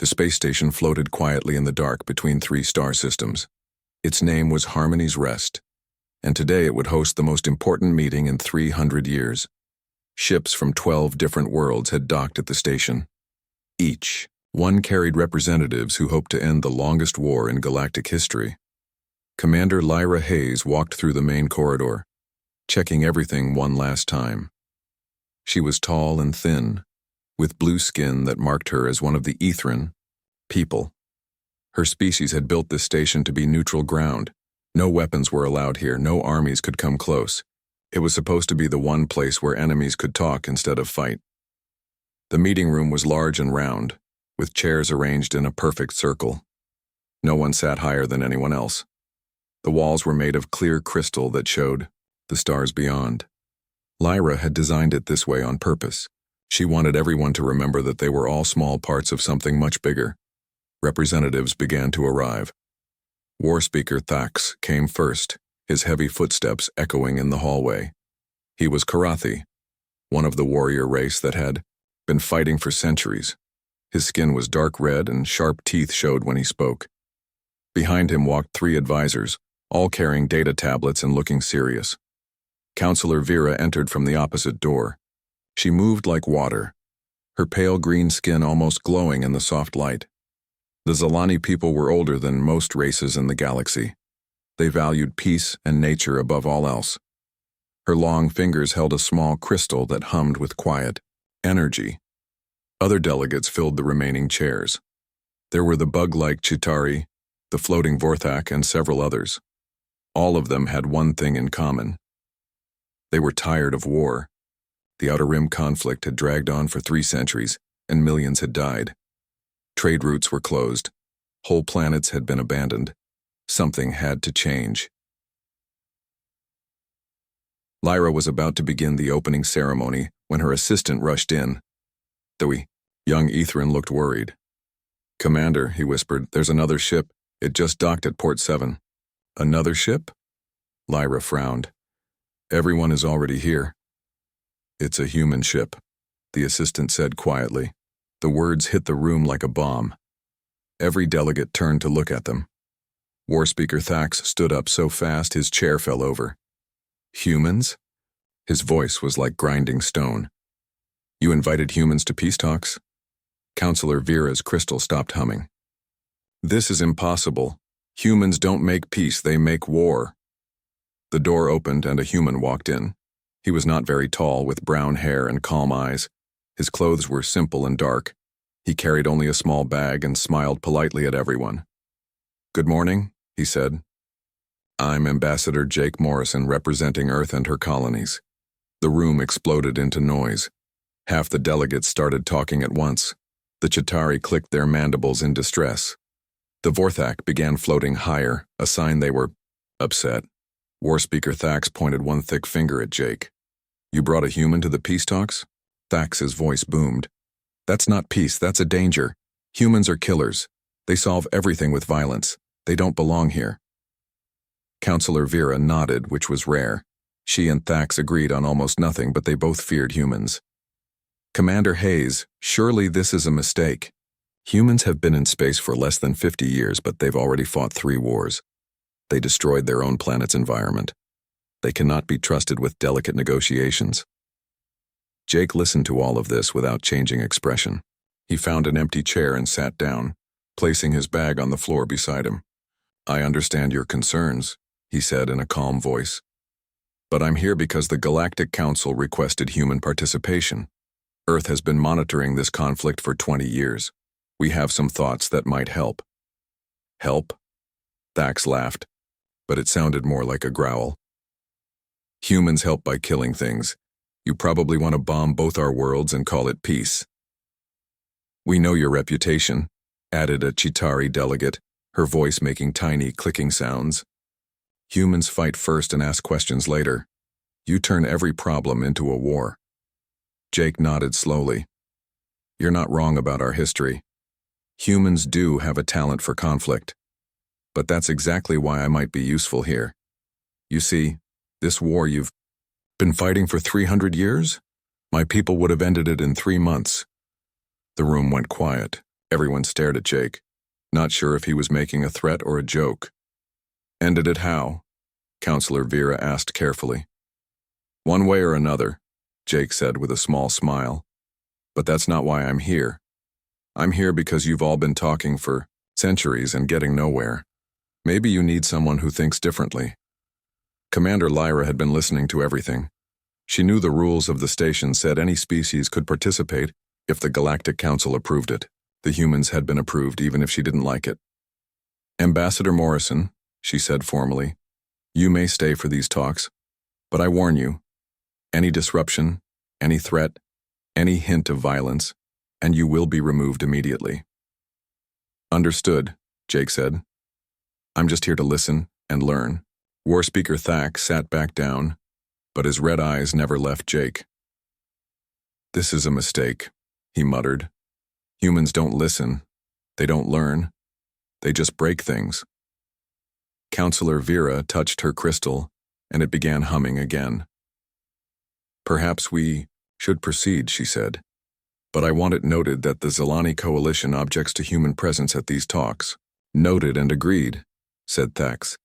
The space station floated quietly in the dark between three star systems. Its name was Harmony's Rest, and today it would host the most important meeting in 300 years. Ships from 12 different worlds had docked at the station. Each one carried representatives who hoped to end the longest war in galactic history. Commander Lyra Hayes walked through the main corridor, checking everything one last time. She was tall and thin, with blue skin that marked her as one of the Ethran people. Her species had built this station to be neutral ground. No weapons were allowed here, no armies could come close. It was supposed to be the one place where enemies could talk instead of fight. The meeting room was large and round, with chairs arranged in a perfect circle. No one sat higher than anyone else. The walls were made of clear crystal that showed the stars beyond. Lyra had designed it this way on purpose. She wanted everyone to remember that they were all small parts of something much bigger. Representatives began to arrive. War Speaker Thax came first, his heavy footsteps echoing in the hallway. He was Karathi, one of the warrior race that had been fighting for centuries. His skin was dark red and sharp teeth showed when he spoke. Behind him walked three advisors, all carrying data tablets and looking serious. Counselor Vera entered from the opposite door. She moved like water, her pale green skin almost glowing in the soft light. The Zalani people were older than most races in the galaxy. They valued peace and nature above all else. Her long fingers held a small crystal that hummed with quiet energy. Other delegates filled the remaining chairs. There were the bug-like Chitauri, the floating Vorthak, and several others. All of them had one thing in common. They were tired of war. The Outer Rim conflict had dragged on for 3 centuries, and millions had died. Trade routes were closed. Whole planets had been abandoned. Something had to change. Lyra was about to begin the opening ceremony when her assistant rushed in. The young Ethran looked worried. "Commander," he whispered, "there's another ship. It just docked at Port 7. "Another ship?" Lyra frowned. "Everyone is already here." "It's a human ship," the assistant said quietly. The words hit the room like a bomb. Every delegate turned to look at them. War Speaker Thax stood up so fast his chair fell over. "Humans?" His voice was like grinding stone. "You invited humans to peace talks?" Counselor Vera's crystal stopped humming. "This is impossible. Humans don't make peace, they make war." The door opened and a human walked in. He was not very tall, with brown hair and calm eyes. His clothes were simple and dark. He carried only a small bag and smiled politely at everyone. "Good morning," he said. "I'm Ambassador Jake Morrison, representing Earth and her colonies." The room exploded into noise. Half the delegates started talking at once. The Chitauri clicked their mandibles in distress. The Vorthak began floating higher, a sign they were upset. War Speaker Thax pointed one thick finger at Jake. "You brought a human to the peace talks?" Thax's voice boomed. "That's not peace, that's a danger. Humans are killers. They solve everything with violence. They don't belong here." Counselor Vera nodded, which was rare. She and Thax agreed on almost nothing, but they both feared humans. "Commander Hayes, surely this is a mistake. Humans have been in space for less than 50 years, but they've already fought 3 wars. They destroyed their own planet's environment. They cannot be trusted with delicate negotiations." Jake listened to all of this without changing expression. He found an empty chair and sat down, placing his bag on the floor beside him. "I understand your concerns," he said in a calm voice. "But I'm here because the Galactic Council requested human participation. Earth has been monitoring this conflict for 20 years. We have some thoughts that might help." "Help?" Thax laughed, but it sounded more like a growl. "Humans help by killing things. You probably want to bomb both our worlds and call it peace." "We know your reputation," added a Chitauri delegate, her voice making tiny clicking sounds. "Humans fight first and ask questions later. You turn every problem into a war." Jake nodded slowly. "You're not wrong about our history. Humans do have a talent for conflict. But that's exactly why I might be useful here. You see, this war you've been fighting for 300 years? My people would have ended it in 3 months." The room went quiet. Everyone stared at Jake, not sure if he was making a threat or a joke. Ended it how? Counselor Vera asked carefully. One way or another, Jake said with a small smile. But that's not why I'm here. I'm here because you've all been talking for centuries and getting nowhere. Maybe you need someone who thinks differently. Commander Lyra had been listening to everything. She knew the rules of the station said any species could participate if the Galactic Council approved it. The humans had been approved even if she didn't like it. Ambassador Morrison, she said formally, you may stay for these talks, but I warn you, any disruption, any threat, any hint of violence, and you will be removed immediately. Understood, Jake said. I'm just here to listen and learn. War Speaker Thack sat back down, but his red eyes never left Jake. This is a mistake, he muttered. Humans don't listen. They don't learn. They just break things. Counselor Vera touched her crystal, and it began humming again. Perhaps we should proceed, she said. But I want it noted that the Zelani Coalition objects to human presence at these talks. Noted and agreed, said Thax.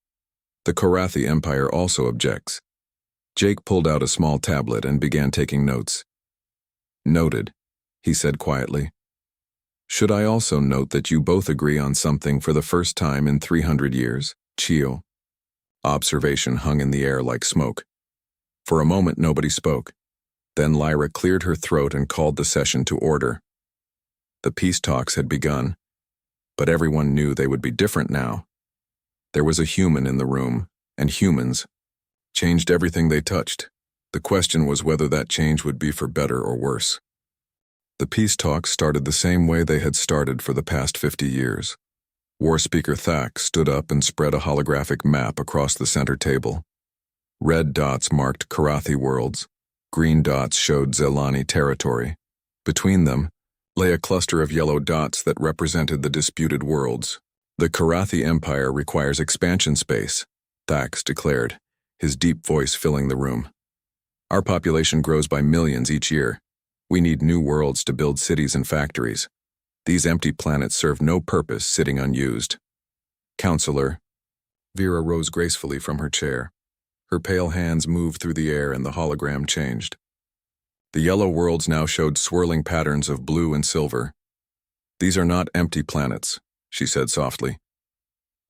The Korathi Empire also objects. Jake pulled out a small tablet and began taking notes. Noted, he said quietly. Should I also note that you both agree on something for the first time in 300 years, Chio? Observation hung in the air like smoke. For a moment nobody spoke. Then Lyra cleared her throat and called the session to order. The peace talks had begun, but everyone knew they would be different now. There was a human in the room, and humans changed everything they touched. The question was whether that change would be for better or worse. The peace talks started the same way they had started for the past 50 years. War Speaker Thack stood up and spread a holographic map across the center table. Red dots marked Korathi worlds. Green dots showed Zelani territory. Between them lay a cluster of yellow dots that represented the disputed worlds. The Korathi Empire requires expansion space, Thax declared, his deep voice filling the room. Our population grows by millions each year. We need new worlds to build cities and factories. These empty planets serve no purpose sitting unused. Counselor. Vera rose gracefully from her chair. Her pale hands moved through the air and the hologram changed. The yellow worlds now showed swirling patterns of blue and silver. These are not empty planets, she said softly.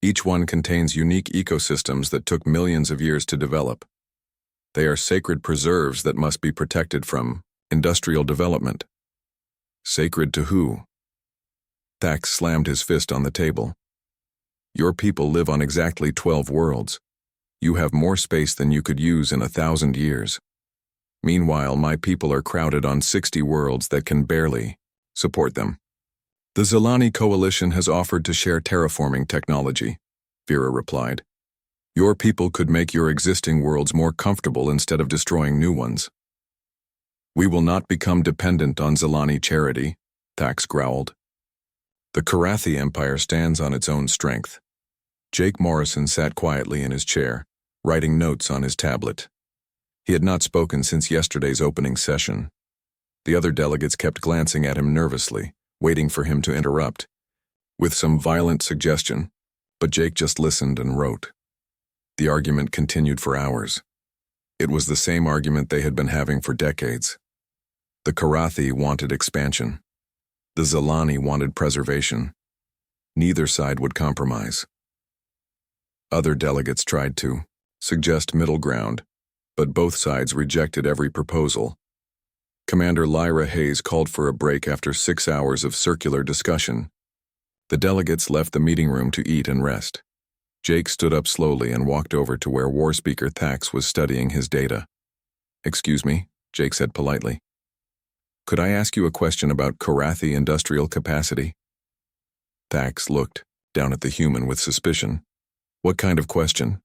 Each one contains unique ecosystems that took millions of years to develop. They are sacred preserves that must be protected from industrial development. Sacred to who? Thax slammed his fist on the table. Your people live on exactly 12 worlds. You have more space than you could use in 1,000 years. Meanwhile, my people are crowded on 60 worlds that can barely support them. The Zelani Coalition has offered to share terraforming technology, Vera replied. Your people could make your existing worlds more comfortable instead of destroying new ones. We will not become dependent on Zelani charity, Thax growled. The Korathi Empire stands on its own strength. Jake Morrison sat quietly in his chair, writing notes on his tablet. He had not spoken since yesterday's opening session. The other delegates kept glancing at him nervously, waiting for him to interrupt, with some violent suggestion, but Jake just listened and wrote. The argument continued for hours. It was the same argument they had been having for decades. The Korathi wanted expansion. The Zelani wanted preservation. Neither side would compromise. Other delegates tried to suggest middle ground, but both sides rejected every proposal. Commander Lyra Hayes called for a break after 6 hours of circular discussion. The delegates left the meeting room to eat and rest. Jake stood up slowly and walked over to where War Speaker Thax was studying his data. Excuse me, Jake said politely. Could I ask you a question about Korathi industrial capacity? Thax looked down at the human with suspicion. What kind of question?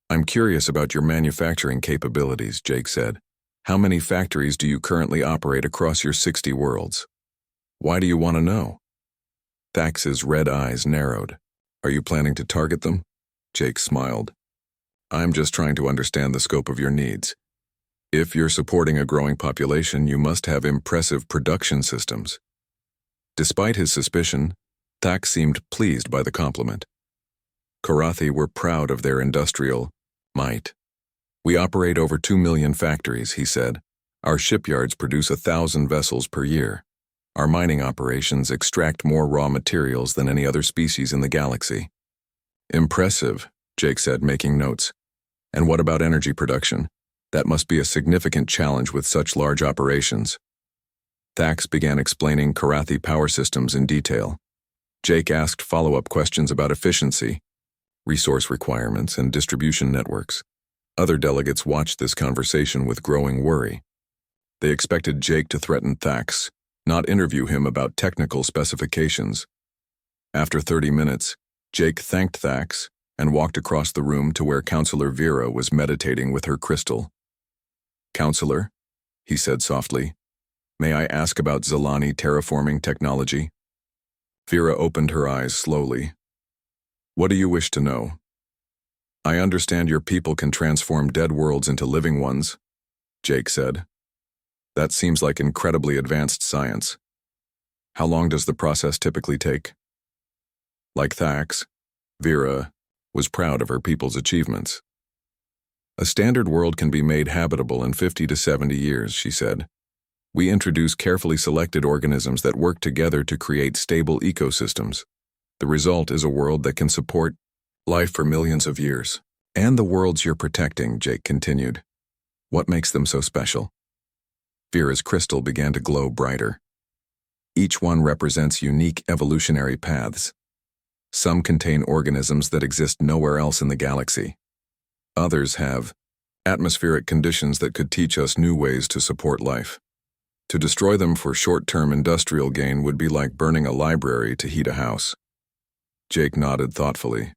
I'm curious about your manufacturing capabilities, Jake said. How many factories do you currently operate across your 60 worlds? Why do you want to know? Thax's red eyes narrowed. Are you planning to target them? Jake smiled. I'm just trying to understand the scope of your needs. If you're supporting a growing population, you must have impressive production systems. Despite his suspicion, Thax seemed pleased by the compliment. Karathi were proud of their industrial might. "We operate over 2 million factories," he said. "Our shipyards produce 1,000 vessels per year. Our mining operations extract more raw materials than any other species in the galaxy." "Impressive," Jake said, making notes. "And what about energy production? That must be a significant challenge with such large operations." Thax began explaining Karathi power systems in detail. Jake asked follow-up questions about efficiency, resource requirements, and distribution networks. Other delegates watched this conversation with growing worry. They expected Jake to threaten Thax, not interview him about technical specifications. After 30 minutes, Jake thanked Thax and walked across the room to where Counselor Vera was meditating with her crystal. "Counselor," he said softly, "may I ask about Zilani terraforming technology?" Vera opened her eyes slowly. "What do you wish to know?" "I understand your people can transform dead worlds into living ones," Jake said. "That seems like incredibly advanced science. How long does the process typically take?" Like Thax, Vera was proud of her people's achievements. "A standard world can be made habitable in 50 to 70 years, she said. "We introduce carefully selected organisms that work together to create stable ecosystems. The result is a world that can support life for millions of years." "And the worlds you're protecting," Jake continued. "What makes them so special?" Vera's crystal began to glow brighter. "Each one represents unique evolutionary paths. Some contain organisms that exist nowhere else in the galaxy. Others have atmospheric conditions that could teach us new ways to support life. To destroy them for short-term industrial gain would be like burning a library to heat a house." Jake nodded thoughtfully.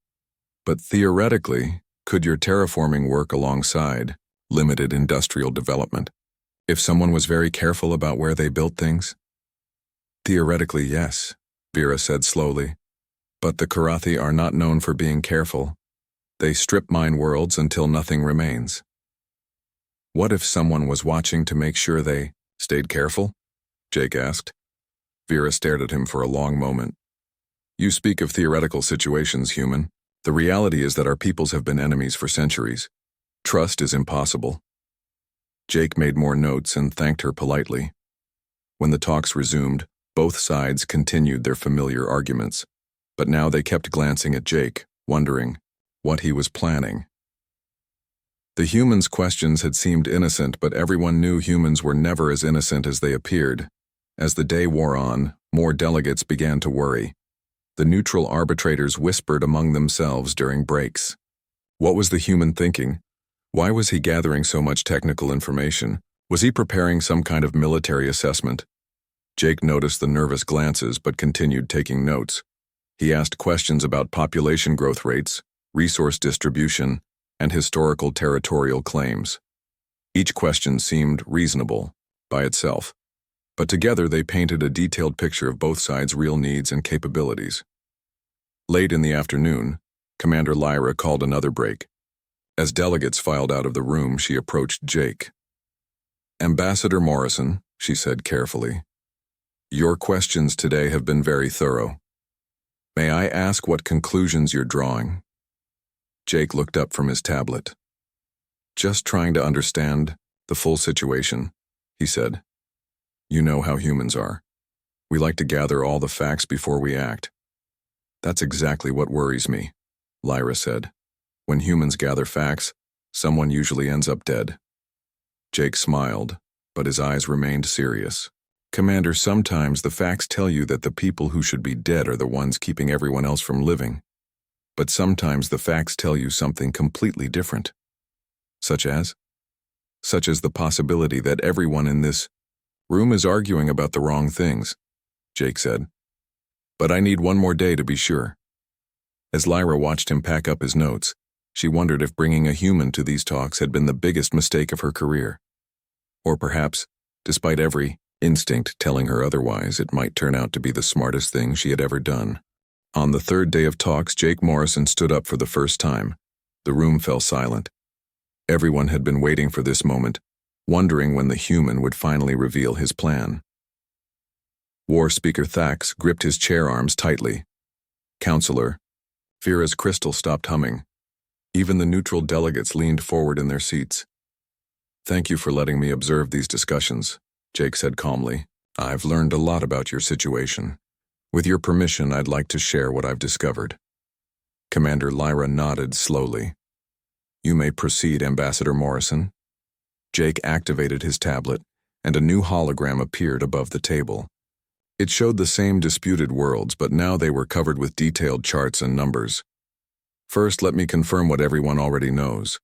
"But theoretically, could your terraforming work alongside limited industrial development, if someone was very careful about where they built things?" "Theoretically, yes," Vera said slowly. "But the Karathi are not known for being careful. They strip mine worlds until nothing remains." "What if someone was watching to make sure they stayed careful?" Jake asked. Vera stared at him for a long moment. "You speak of theoretical situations, human. The reality is that our peoples have been enemies for centuries. Trust is impossible." Jake made more notes and thanked her politely. When the talks resumed, both sides continued their familiar arguments, but now they kept glancing at Jake, wondering what he was planning. The humans' questions had seemed innocent, but everyone knew humans were never as innocent as they appeared. As the day wore on, more delegates began to worry. The neutral arbitrators whispered among themselves during breaks. What was the human thinking? Why was he gathering so much technical information? Was he preparing some kind of military assessment? Jake noticed the nervous glances but continued taking notes. He asked questions about population growth rates, resource distribution, and historical territorial claims. Each question seemed reasonable by itself, but together they painted a detailed picture of both sides' real needs and capabilities. Late in the afternoon, Commander Lyra called another break. As delegates filed out of the room, she approached Jake. "Ambassador Morrison," she said carefully, "your questions today have been very thorough. May I ask what conclusions you're drawing?" Jake looked up from his tablet. "Just trying to understand the full situation," he said. "You know how humans are. We like to gather all the facts before we act." "That's exactly what worries me," Lyra said. "When humans gather facts, someone usually ends up dead." Jake smiled, but his eyes remained serious. "Commander, sometimes the facts tell you that the people who should be dead are the ones keeping everyone else from living. But sometimes the facts tell you something completely different." "Such as?" "Such as the possibility that everyone in this room is arguing about the wrong things," Jake said. "But I need one more day to be sure." As Lyra watched him pack up his notes, she wondered if bringing a human to these talks had been the biggest mistake of her career. Or perhaps, despite every instinct telling her otherwise, it might turn out to be the smartest thing she had ever done. On the third day of talks, Jake Morrison stood up for the first time. The room fell silent. Everyone had been waiting for this moment, wondering when the human would finally reveal his plan. War Speaker Thax gripped his chair arms tightly. Counselor. Vera's crystal stopped humming. Even the neutral delegates leaned forward in their seats. Thank you for letting me observe these discussions, Jake said calmly. I've learned a lot about your situation. With your permission, I'd like to share what I've discovered. Commander Lyra nodded slowly. You may proceed, Ambassador Morrison. Jake activated his tablet, and a new hologram appeared above the table. It showed the same disputed worlds, but now they were covered with detailed charts and numbers. First, let me confirm what everyone already knows.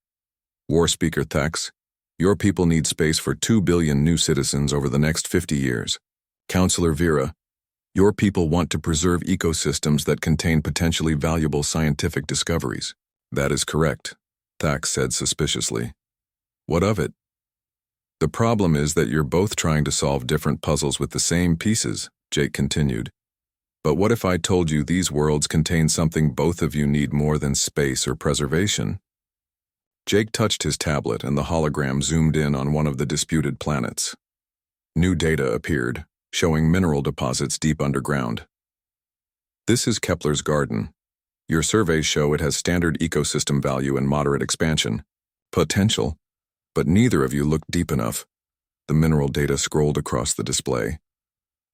War Speaker Thax, your people need space for 2 billion new citizens over the next 50 years. Counselor Vera, your people want to preserve ecosystems that contain potentially valuable scientific discoveries. That is correct, Thax said suspiciously. What of it? The problem is that you're both trying to solve different puzzles with the same pieces, Jake continued. But what if I told you these worlds contain something both of you need more than space or preservation? Jake touched his tablet and the hologram zoomed in on one of the disputed planets. New data appeared, showing mineral deposits deep underground. This is Kepler's Garden. Your surveys show it has standard ecosystem value and moderate expansion potential, but neither of you looked deep enough. The mineral data scrolled across the display.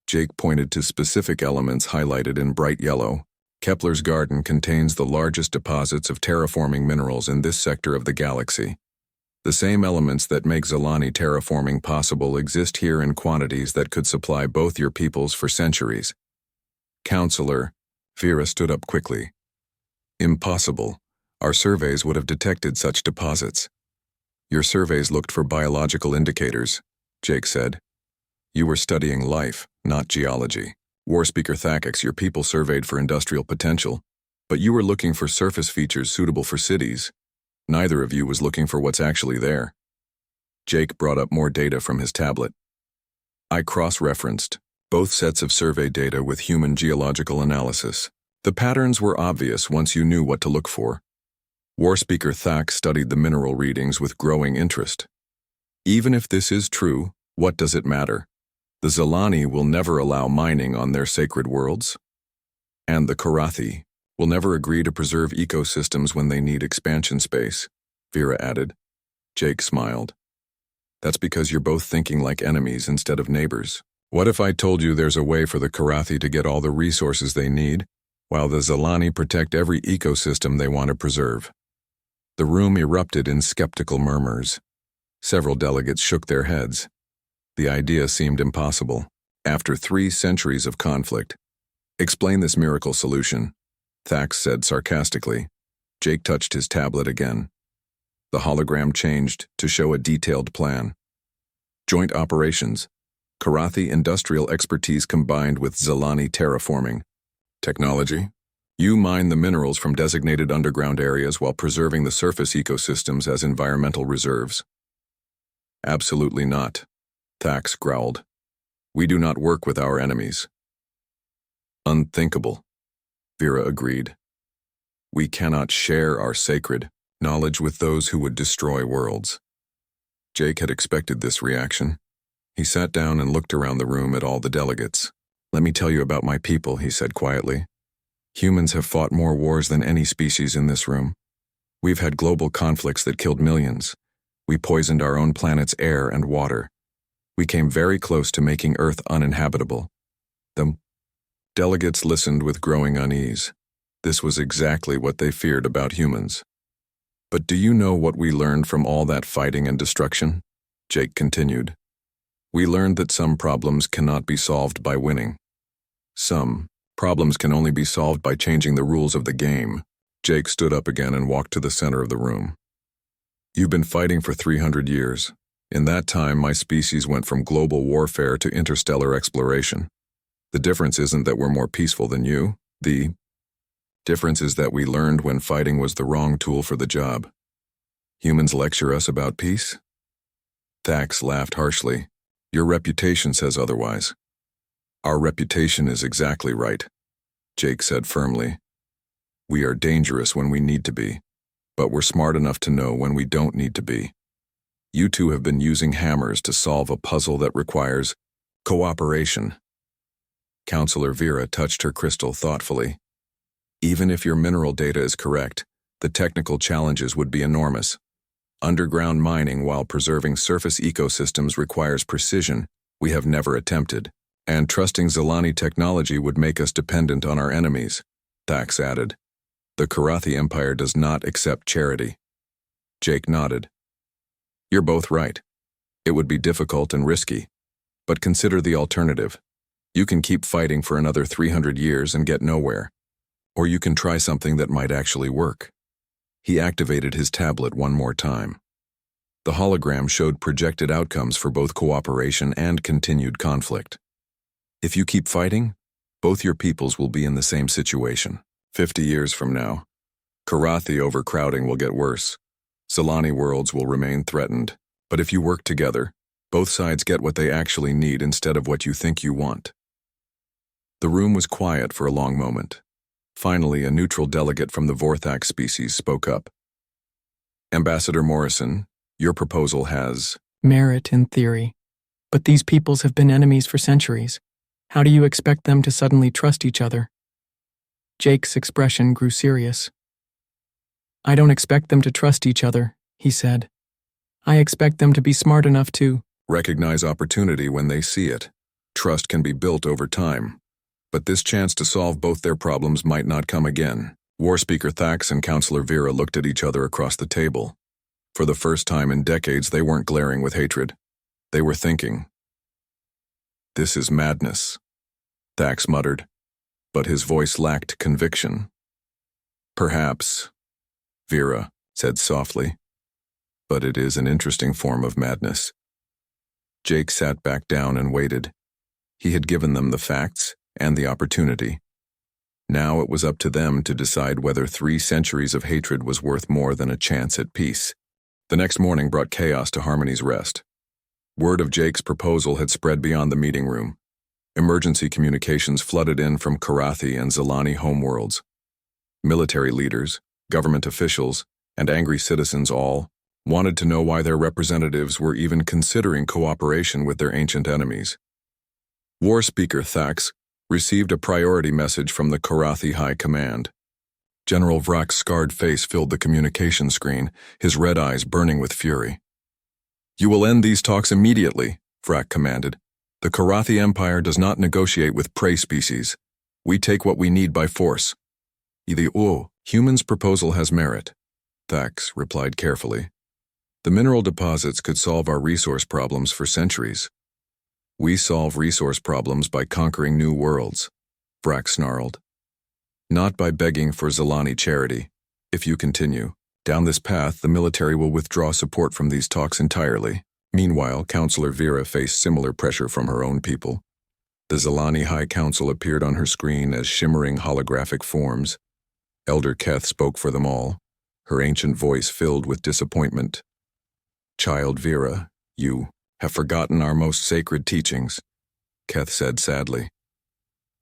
Jake pointed to specific elements highlighted in bright yellow. Kepler's Garden contains the largest deposits of terraforming minerals in this sector of the galaxy. The same elements that make Zalani terraforming possible exist here in quantities that could supply both your peoples for centuries. Counselor, Vera stood up quickly. Impossible. Our surveys would have detected such deposits. Your surveys looked for biological indicators, Jake said. You were studying life, not geology. War Speaker Thax, your people surveyed for industrial potential, but you were looking for surface features suitable for cities. Neither of you was looking for what's actually there. Jake brought up more data from his tablet. I cross-referenced both sets of survey data with human geological analysis. The patterns were obvious once you knew what to look for. War Speaker Thax studied the mineral readings with growing interest. Even if this is true, what does it matter? The Zalani will never allow mining on their sacred worlds. And the Karathi will never agree to preserve ecosystems when they need expansion space, Vera added. Jake smiled. That's because you're both thinking like enemies instead of neighbors. What if I told you there's a way for the Karathi to get all the resources they need, while the Zalani protect every ecosystem they want to preserve? The room erupted in skeptical murmurs. Several delegates shook their heads. The idea seemed impossible. After 3 centuries of conflict. Explain this miracle solution, Thax said sarcastically. Jake touched his tablet again. The hologram changed to show a detailed plan. Joint operations. Karathi industrial expertise combined with Zalani terraforming. Technology. You mine the minerals from designated underground areas while preserving the surface ecosystems as environmental reserves. Absolutely not, Thax growled. We do not work with our enemies. Unthinkable, Vera agreed. We cannot share our sacred knowledge with those who would destroy worlds. Jake had expected this reaction. He sat down and looked around the room at all the delegates. Let me tell you about my people, he said quietly. Humans have fought more wars than any species in this room. We've had global conflicts that killed millions. We poisoned our own planet's air and water. We came very close to making Earth uninhabitable. The delegates listened with growing unease. This was exactly what they feared about humans. But do you know what we learned from all that fighting and destruction? Jake continued. We learned that some problems cannot be solved by winning. Some problems can only be solved by changing the rules of the game. Jake stood up again and walked to the center of the room. You've been fighting for 300 years. In that time, my species went from global warfare to interstellar exploration. The difference isn't that we're more peaceful than you. The difference is that we learned when fighting was the wrong tool for the job. Humans lecture us about peace? Thax laughed harshly. Your reputation says otherwise. Our reputation is exactly right, Jake said firmly. We are dangerous when we need to be, but we're smart enough to know when we don't need to be. You two have been using hammers to solve a puzzle that requires cooperation. Counselor Vera touched her crystal thoughtfully. Even if your mineral data is correct, the technical challenges would be enormous. Underground mining while preserving surface ecosystems requires precision we have never attempted, and trusting Zilani technology would make us dependent on our enemies, Thax added. The Karathi Empire does not accept charity. Jake nodded. You're both right. It would be difficult and risky, but consider the alternative. You can keep fighting for another 300 years and get nowhere, or you can try something that might actually work. He activated his tablet one more time. The hologram showed projected outcomes for both cooperation and continued conflict. If you keep fighting, both your peoples will be in the same situation. 50 years from now, Karathi overcrowding will get worse. Zilani worlds will remain threatened. But if you work together, both sides get what they actually need instead of what you think you want. The room was quiet for a long moment. Finally, a neutral delegate from the Vorthak species spoke up. Ambassador Morrison, your proposal has merit in theory, but these peoples have been enemies for centuries. How do you expect them to suddenly trust each other? Jake's expression grew serious. I don't expect them to trust each other, he said. I expect them to be smart enough to recognize opportunity when they see it. Trust can be built over time, but this chance to solve both their problems might not come again. War Speaker Thax and Counselor Vera looked at each other across the table. For the first time in decades, they weren't glaring with hatred. They were thinking. This is madness, Thax muttered, but his voice lacked conviction. Perhaps, Vera said softly, but it is an interesting form of madness. Jake sat back down and waited. He had given them the facts and the opportunity. Now it was up to them to decide whether 3 centuries of hatred was worth more than a chance at peace. The next morning brought chaos to Harmony's rest. Word of Jake's proposal had spread beyond the meeting room. Emergency communications flooded in from Karathi and Zilani homeworlds. Military leaders, government officials, and angry citizens all wanted to know why their representatives were even considering cooperation with their ancient enemies. War Speaker Thax received a priority message from the Karathi High Command. General Vrak's scarred face filled the communication screen, his red eyes burning with fury. You will end these talks immediately, Vrak commanded. The Karathi Empire does not negotiate with prey species. We take what we need by force. Human's proposal has merit, Thax replied carefully. The mineral deposits could solve our resource problems for centuries. We solve resource problems by conquering new worlds, Vrak snarled. Not by begging for Zilani charity. If you continue down this path, the military will withdraw support from these talks entirely. Meanwhile, Counselor Vera faced similar pressure from her own people. The Zilani High Council appeared on her screen as shimmering holographic forms. Elder Keth spoke for them all, her ancient voice filled with disappointment. Child Vera, you have forgotten our most sacred teachings, Keth said sadly.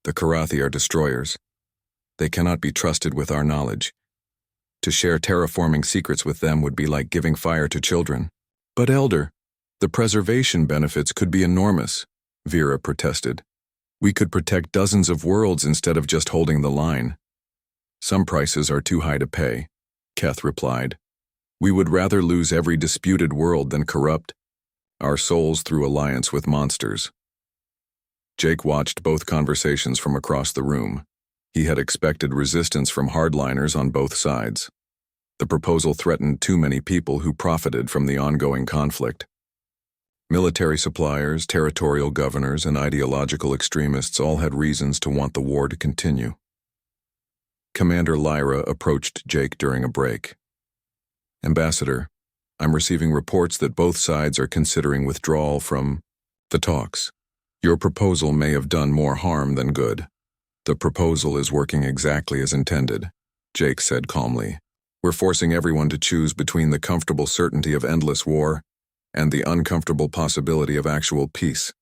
The Karathi are destroyers. They cannot be trusted with our knowledge. To share terraforming secrets with them would be like giving fire to children. But Elder, the preservation benefits could be enormous, Vera protested. We could protect dozens of worlds instead of just holding the line. Some prices are too high to pay, Keth replied. We would rather lose every disputed world than corrupt our souls through alliance with monsters. Jake watched both conversations from across the room. He had expected resistance from hardliners on both sides. The proposal threatened too many people who profited from the ongoing conflict. Military suppliers, territorial governors, and ideological extremists all had reasons to want the war to continue. Commander Lyra approached Jake during a break. Ambassador, I'm receiving reports that both sides are considering withdrawal from the talks. Your proposal may have done more harm than good. The proposal is working exactly as intended, Jake said calmly. We're forcing everyone to choose between the comfortable certainty of endless war and the uncomfortable possibility of actual peace.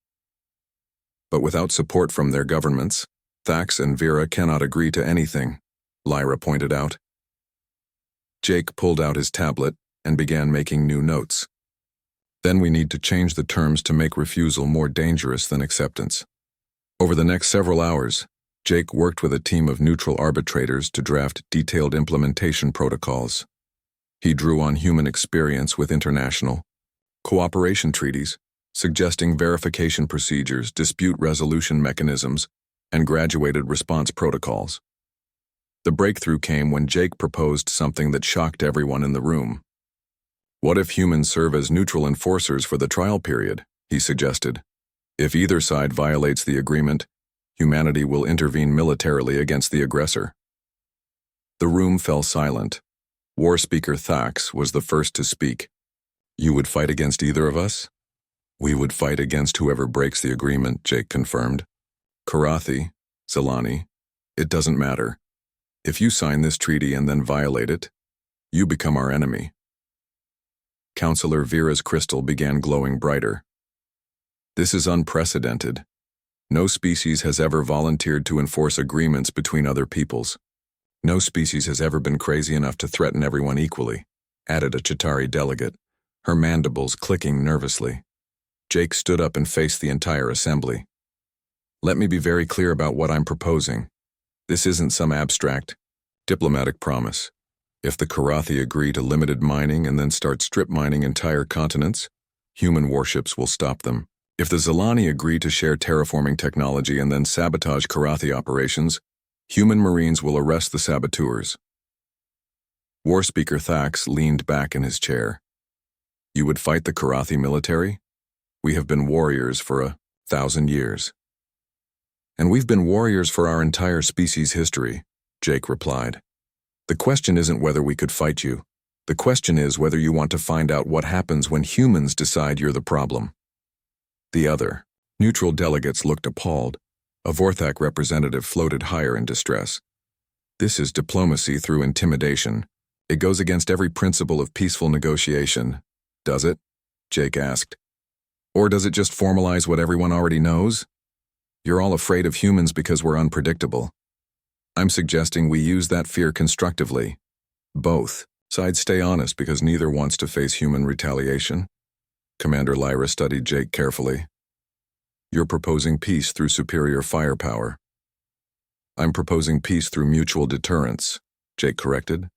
But without support from their governments, Thax and Vera cannot agree to anything, Lyra pointed out. Jake pulled out his tablet and began making new notes. Then we need to change the terms to make refusal more dangerous than acceptance. Over the next several hours, Jake worked with a team of neutral arbitrators to draft detailed implementation protocols. He drew on human experience with international cooperation treaties, suggesting verification procedures, dispute resolution mechanisms, and graduated response protocols. The breakthrough came when Jake proposed something that shocked everyone in the room. What if humans serve as neutral enforcers for the trial period? He suggested. If either side violates the agreement, humanity will intervene militarily against the aggressor. The room fell silent. War Speaker Thax was the first to speak. You would fight against either of us? We would fight against whoever breaks the agreement, Jake confirmed. Karathi, Zilani, it doesn't matter. If you sign this treaty and then violate it, you become our enemy. Counselor Vera's crystal began glowing brighter. This is unprecedented. No species has ever volunteered to enforce agreements between other peoples. No species has ever been crazy enough to threaten everyone equally, added a Chitauri delegate, her mandibles clicking nervously. Jake stood up and faced the entire assembly. Let me be very clear about what I'm proposing. This isn't some abstract, diplomatic promise. If the Karathi agree to limited mining and then start strip mining entire continents, human warships will stop them. If the Zilani agree to share terraforming technology and then sabotage Karathi operations, human marines will arrest the saboteurs. War Speaker Thax leaned back in his chair. You would fight the Karathi military? We have been warriors for 1,000 years. And we've been warriors for our entire species' history, Jake replied. The question isn't whether we could fight you. The question is whether you want to find out what happens when humans decide you're the problem. The other, neutral delegates looked appalled. A Vorthak representative floated higher in distress. This is diplomacy through intimidation. It goes against every principle of peaceful negotiation. Does it? Jake asked. Or does it just formalize what everyone already knows? You're all afraid of humans because we're unpredictable. I'm suggesting we use that fear constructively. Both sides stay honest because neither wants to face human retaliation. Commander Lyra studied Jake carefully. You're proposing peace through superior firepower. I'm proposing peace through mutual deterrence, Jake corrected.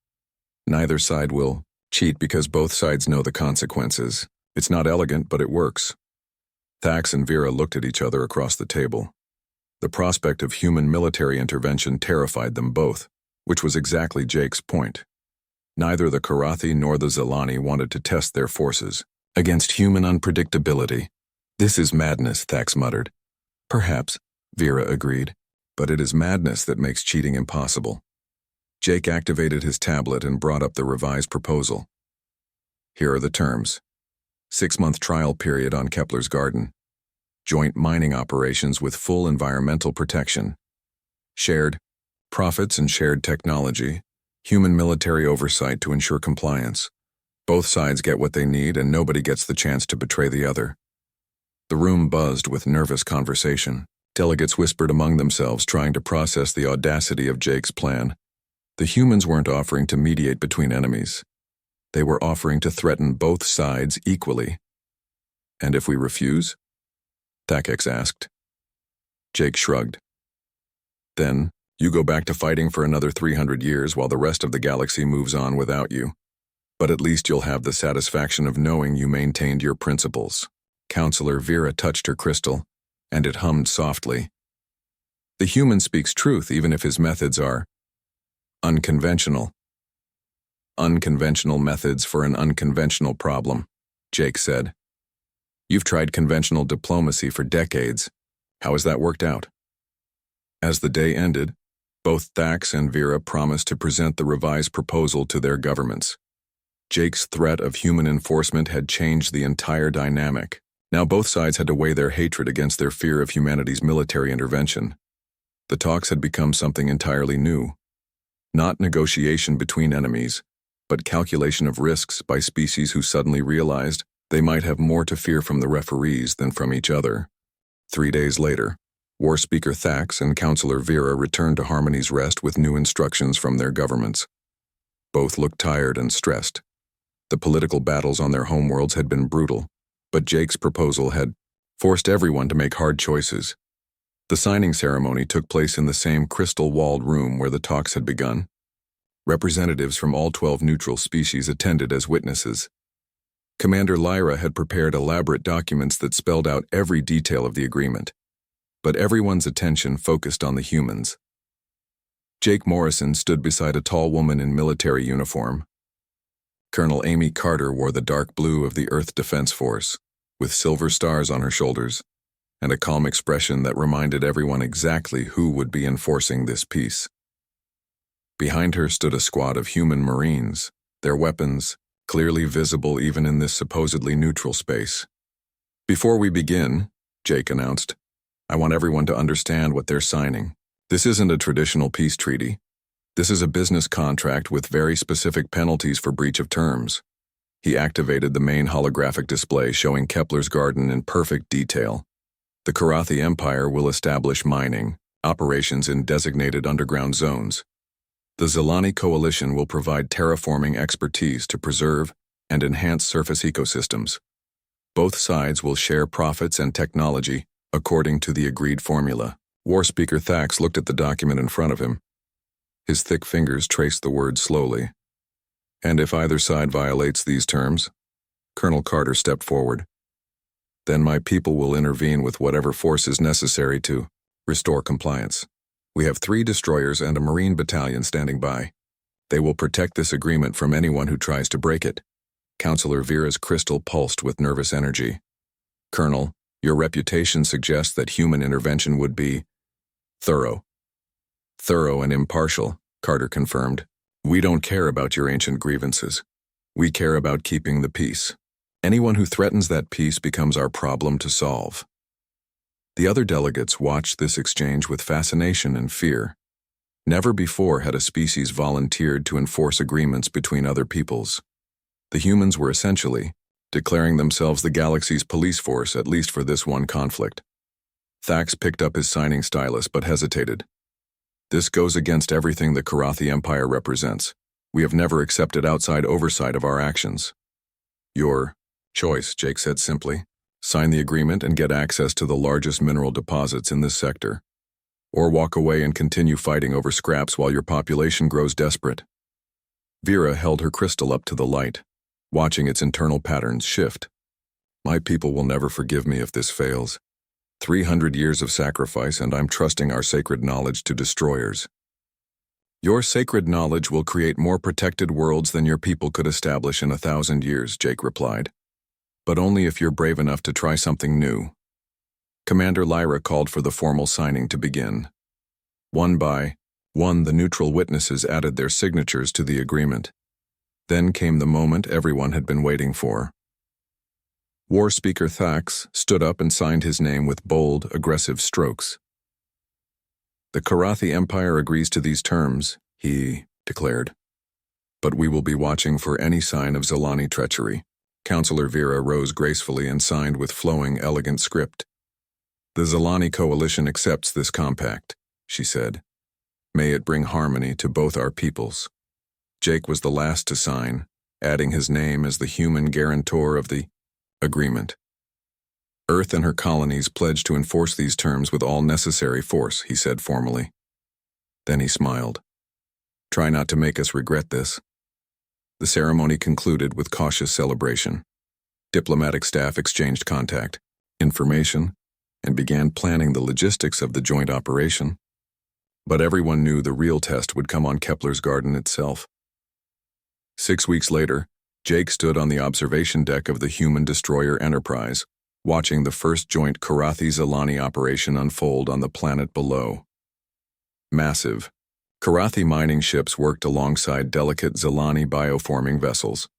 Neither side will cheat because both sides know the consequences. It's not elegant, but it works. Thax and Vera looked at each other across the table. The prospect of human military intervention terrified them both, which was exactly Jake's point. Neither the Karathi nor the Zilani wanted to test their forces against human unpredictability. This is madness, Thax muttered. Perhaps, Vera agreed, but it is madness that makes cheating impossible. Jake activated his tablet and brought up the revised proposal. Here are the terms. 6-month trial period on Kepler's Garden. Joint mining operations with full environmental protection. Shared profits and shared technology. Human military oversight to ensure compliance. Both sides get what they need and nobody gets the chance to betray the other. The room buzzed with nervous conversation. Delegates whispered among themselves, trying to process the audacity of Jake's plan. The humans weren't offering to mediate between enemies. They were offering to threaten both sides equally. And if we refuse? Thakex asked. Jake shrugged. Then, you go back to fighting for another 300 years while the rest of the galaxy moves on without you. But at least you'll have the satisfaction of knowing you maintained your principles. Counselor Vera touched her crystal, and it hummed softly. The human speaks truth even if his methods are unconventional. Unconventional methods for an unconventional problem, Jake said. You've tried conventional diplomacy for decades. How has that worked out? As the day ended, both Thax and Vera promised to present the revised proposal to their governments. Jake's threat of human enforcement had changed the entire dynamic. Now both sides had to weigh their hatred against their fear of humanity's military intervention. The talks had become something entirely new. Not negotiation between enemies, but calculation of risks by species who suddenly realized they might have more to fear from the referees than from each other. 3 days later, War Speaker Thax and Counselor Vera returned to Harmony's Rest with new instructions from their governments. Both looked tired and stressed. The political battles on their homeworlds had been brutal, but Jake's proposal had forced everyone to make hard choices. The signing ceremony took place in the same crystal-walled room where the talks had begun. Representatives from all 12 neutral species attended as witnesses. Commander Lyra had prepared elaborate documents that spelled out every detail of the agreement, but everyone's attention focused on the humans. Jake Morrison stood beside a tall woman in military uniform. Colonel Amy Carter wore the dark blue of the Earth Defense Force, with silver stars on her shoulders, and a calm expression that reminded everyone exactly who would be enforcing this peace. Behind her stood a squad of human Marines, their weapons clearly visible even in this supposedly neutral space. "Before we begin," Jake announced, "I want everyone to understand what they're signing. This isn't a traditional peace treaty. This is a business contract with very specific penalties for breach of terms." He activated the main holographic display showing Kepler's garden in perfect detail. The Karathi Empire will establish mining operations in designated underground zones. The Zilani Coalition will provide terraforming expertise to preserve and enhance surface ecosystems. Both sides will share profits and technology according to the agreed formula. War Speaker Thax looked at the document in front of him. His thick fingers traced the words slowly. "And if either side violates these terms," Colonel Carter stepped forward, "then my people will intervene with whatever force is necessary to restore compliance. We have 3 destroyers and a Marine battalion standing by. They will protect this agreement from anyone who tries to break it." Counselor Vera's crystal pulsed with nervous energy. "Colonel, your reputation suggests that human intervention would be thorough." "Thorough and impartial," Carter confirmed. "We don't care about your ancient grievances. We care about keeping the peace. Anyone who threatens that peace becomes our problem to solve." The other delegates watched this exchange with fascination and fear. Never before had a species volunteered to enforce agreements between other peoples. The humans were essentially declaring themselves the galaxy's police force, at least for this one conflict. Thax picked up his signing stylus but hesitated. "This goes against everything the Karathi Empire represents. We have never accepted outside oversight of our actions." "Your choice," Jake said simply. "Sign the agreement and get access to the largest mineral deposits in this sector. Or walk away and continue fighting over scraps while your population grows desperate." Vera held her crystal up to the light, watching its internal patterns shift. "My people will never forgive me if this fails. 300 years of sacrifice, and I'm trusting our sacred knowledge to destroyers." "Your sacred knowledge will create more protected worlds than your people could establish in 1,000 years, Jake replied. "But only if you're brave enough to try something new." Commander Lyra called for the formal signing to begin. One by one, the neutral witnesses added their signatures to the agreement. Then came the moment everyone had been waiting for. War Speaker Thax stood up and signed his name with bold, aggressive strokes. "The Karathi Empire agrees to these terms," he declared. "But we will be watching for any sign of Zilani treachery." Counselor Vera rose gracefully and signed with flowing, elegant script. "The Zilani Coalition accepts this compact," she said. "May it bring harmony to both our peoples." Jake was the last to sign, adding his name as the human guarantor of the agreement. "Earth and her colonies pledge to enforce these terms with all necessary force," he said formally. Then he smiled. "Try not to make us regret this." The ceremony concluded with cautious celebration. Diplomatic staff exchanged contact, information, and began planning the logistics of the joint operation. But everyone knew the real test would come on Kepler's garden itself. 6 weeks later, Jake stood on the observation deck of the human destroyer Enterprise, watching the first joint Karathi-Zilani operation unfold on the planet below. Massive, Karathi mining ships worked alongside delicate Zilani bioforming vessels.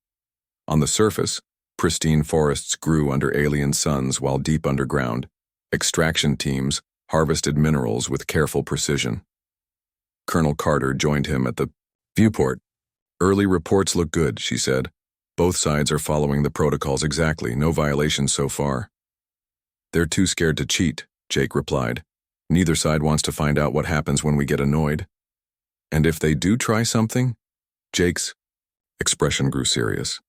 On the surface, pristine forests grew under alien suns, while deep underground, extraction teams harvested minerals with careful precision. Colonel Carter joined him at the viewport. "Early reports look good," she said. "Both sides are following the protocols exactly, no violations so far." "They're too scared to cheat," Jake replied. "Neither side wants to find out what happens when we get annoyed." "And if they do try something?" Jake's expression grew serious.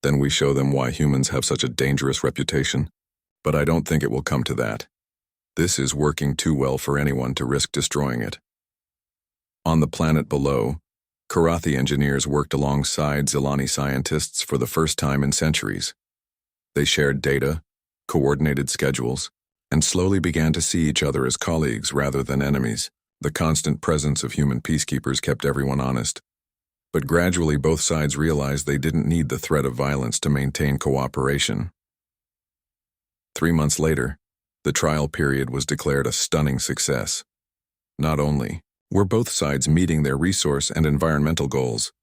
"Then we show them why humans have such a dangerous reputation. But I don't think it will come to that. This is working too well for anyone to risk destroying it. On the planet below, Karathi engineers worked alongside Zilani scientists for the first time in centuries. They shared data, coordinated schedules, and slowly began to see each other as colleagues rather than enemies. The constant presence of human peacekeepers kept everyone honest. But gradually both sides realized they didn't need the threat of violence to maintain cooperation. 3 months later, the trial period was declared a stunning success. Not only were both sides meeting their resource and environmental goals,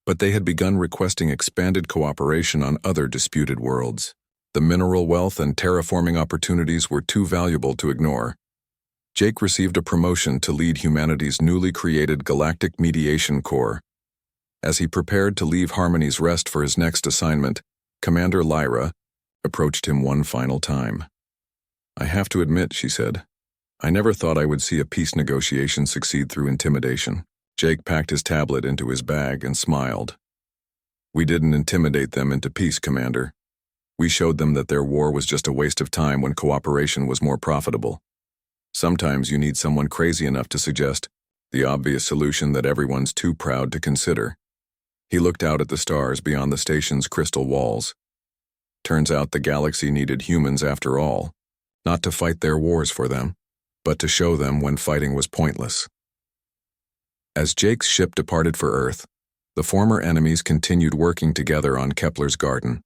but they had begun requesting expanded cooperation on other disputed worlds. The mineral wealth and terraforming opportunities were too valuable to ignore. Jake received a promotion to lead humanity's newly created Galactic Mediation Corps. As he prepared to leave Harmony's Rest for his next assignment, Commander Lyra approached him one final time. "I have to admit," she said, "I never thought I would see a peace negotiation succeed through intimidation." Jake packed his tablet into his bag and smiled. "We didn't intimidate them into peace, Commander. We showed them that their war was just a waste of time when cooperation was more profitable. Sometimes you need someone crazy enough to suggest the obvious solution that everyone's too proud to consider." He looked out at the stars beyond the station's crystal walls. Turns out the galaxy needed humans after all, not to fight their wars for them, but to show them when fighting was pointless. As Jake's ship departed for Earth, the former enemies continued working together on Kepler's garden.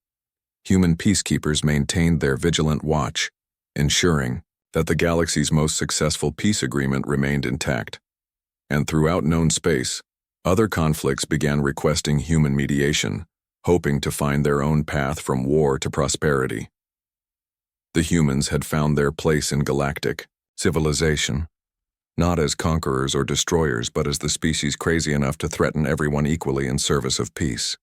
Human peacekeepers maintained their vigilant watch, ensuring that the galaxy's most successful peace agreement remained intact. And throughout known space, other conflicts began requesting human mediation, hoping to find their own path from war to prosperity. The humans had found their place in galactic civilization, not as conquerors or destroyers, but as the species crazy enough to threaten everyone equally in service of peace.